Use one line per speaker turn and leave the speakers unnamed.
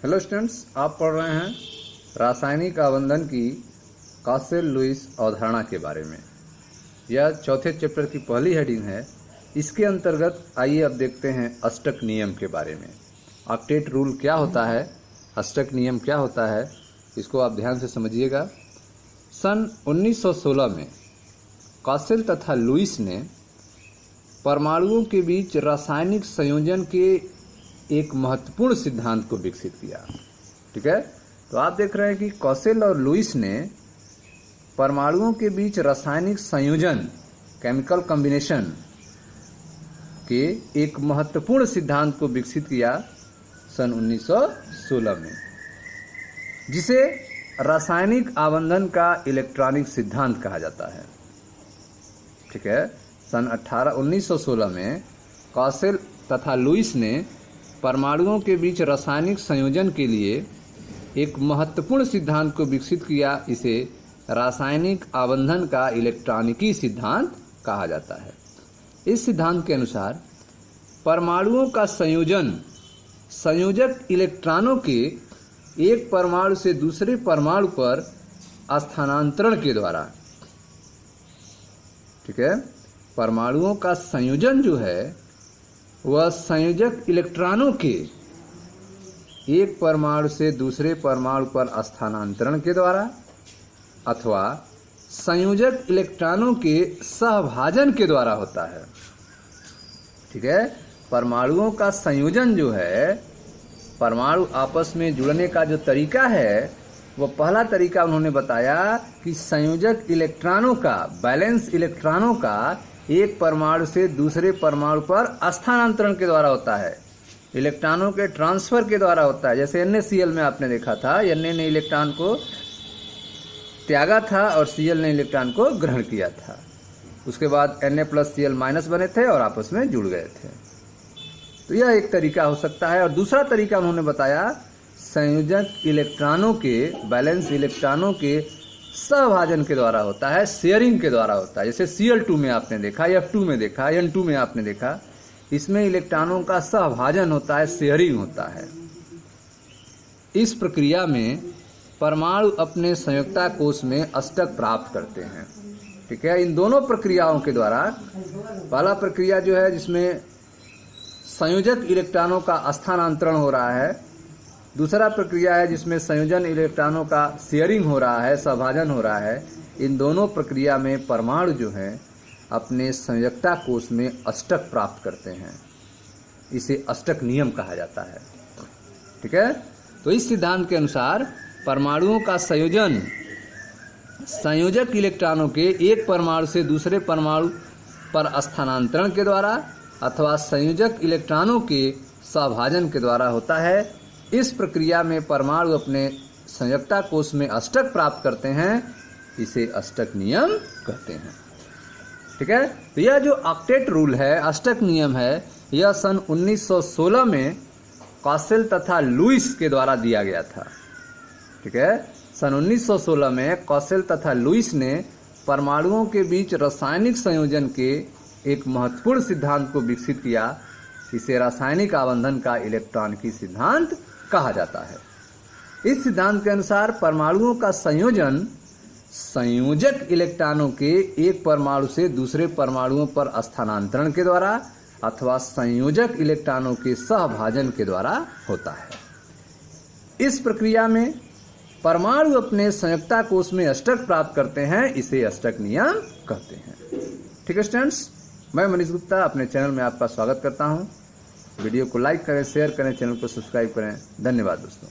Hello students, आप पढ़ रहे हैं रासायनिक आबंधन की कॉसेल लुईस अवधारणा के बारे में। यह चौथे चैप्टर की पहली हेडिंग है। इसके अंतर्गत आइए अब देखते हैं अष्टक नियम के बारे में। ऑक्टेट रूल क्या होता है, अष्टक नियम क्या होता है, इसको आप ध्यान से समझिएगा। सन 1916 में कॉसेल तथा लुईस ने परमाणुओं के बीच रासायनिक संयोजन के एक महत्वपूर्ण सिद्धांत को विकसित किया। ठीक है, तो आप देख रहे हैं कि कॉसेल और लुईस ने परमाणुओं के बीच रासायनिक संयोजन, केमिकल कॉम्बिनेशन के एक महत्वपूर्ण सिद्धांत को विकसित किया सन 1916 में, जिसे रासायनिक आबंधन का इलेक्ट्रॉनिक सिद्धांत कहा जाता है। ठीक है, सन 1916 में कॉसेल तथा लुईस ने परमाणुओं के बीच रासायनिक संयोजन के लिए एक महत्वपूर्ण सिद्धांत को विकसित किया। इसे रासायनिक आबंधन का इलेक्ट्रॉनिकी सिद्धांत कहा जाता है। इस सिद्धांत के अनुसार परमाणुओं का संयोजन संयोजक इलेक्ट्रॉनों के एक परमाणु से दूसरे परमाणु पर स्थानांतरण के द्वारा, ठीक है, परमाणुओं का संयोजन जो है वह संयोजक इलेक्ट्रॉनों के एक परमाणु से दूसरे परमाणु पर स्थानांतरण के द्वारा अथवा संयोजक इलेक्ट्रॉनों के सहभाजन के द्वारा होता है। ठीक है, परमाणुओं का संयोजन जो है, परमाणु आपस में जुड़ने का जो तरीका है, वो पहला तरीका उन्होंने बताया कि संयोजक इलेक्ट्रॉनों का, बैलेंस इलेक्ट्रॉनों का एक परमाणु से दूसरे परमाणु पर स्थानांतरण के द्वारा होता है, इलेक्ट्रॉनों के ट्रांसफर के द्वारा होता है। जैसे NaCl में आपने देखा था, Na ने इलेक्ट्रॉन को त्यागा था और Cl ने इलेक्ट्रॉन को ग्रहण किया था। उसके बाद Na+Cl- बने थे और आपस में जुड़ गए थे। तो यह एक तरीका हो सकता है। और दूसरा तरीका उन्होंने बताया संयोजक इलेक्ट्रॉनों के, बैलेंस इलेक्ट्रॉनों के सहभाजन के द्वारा होता है, शेयरिंग के द्वारा होता है। जैसे Cl2 में आपने देखा, F2 में देखा, N2 में आपने देखा, इसमें इलेक्ट्रॉनों का सहभाजन होता है, शेयरिंग होता है। इस प्रक्रिया में परमाणु अपने संयुक्ता कोश में अष्टक प्राप्त करते हैं। ठीक है, इन दोनों प्रक्रियाओं के द्वारा, पहला प्रक्रिया जो है जिसमें संयोजक इलेक्ट्रॉनों का स्थानांतरण हो रहा है, दूसरा प्रक्रिया है जिसमें संयोजन इलेक्ट्रॉनों का शेयरिंग हो रहा है, सहभाजन हो रहा है। इन दोनों प्रक्रिया में परमाणु जो है अपने संयुक्ता कोश में अष्टक प्राप्त करते हैं। इसे अष्टक नियम कहा जाता है। ठीक है, तो इस सिद्धांत के अनुसार परमाणुओं का संयोजन संयोजक इलेक्ट्रॉनों के एक परमाणु से दूसरे परमाणु पर स्थानांतरण के द्वारा अथवा संयोजक इलेक्ट्रॉनों के सहभाजन के द्वारा होता है। इस प्रक्रिया में परमाणु अपने संयुक्ता कोश में अष्टक प्राप्त करते हैं। इसे अष्टक नियम कहते हैं। ठीक है, तो यह जो ऑक्टेट रूल है, अष्टक नियम है, यह सन 1916 में कॉसेल तथा लुईस के द्वारा दिया गया था। ठीक है, सन 1916 में कॉसेल तथा लुईस ने परमाणुओं के बीच रासायनिक संयोजन के एक महत्वपूर्ण सिद्धांत को विकसित किया। इसे रासायनिक आबंधन का इलेक्ट्रॉनिकी सिद्धांत कहा जाता है। इस सिद्धांत के अनुसार परमाणुओं का संयोजन संयोजक इलेक्ट्रॉनों के एक परमाणु से दूसरे परमाणुओं पर स्थानांतरण के द्वारा अथवा संयोजक इलेक्ट्रॉनों के सहभाजन के द्वारा होता है। इस प्रक्रिया में परमाणु अपने संयुक्ता कोश में अष्टक प्राप्त करते हैं। इसे अष्टक नियम कहते हैं। ठीक है स्टूडेंट्स, मैं मनीष गुप्ता अपने चैनल में आपका स्वागत करता हूं। वीडियो को लाइक करें, शेयर करें, चैनल को सब्सक्राइब करें। धन्यवाद दोस्तों।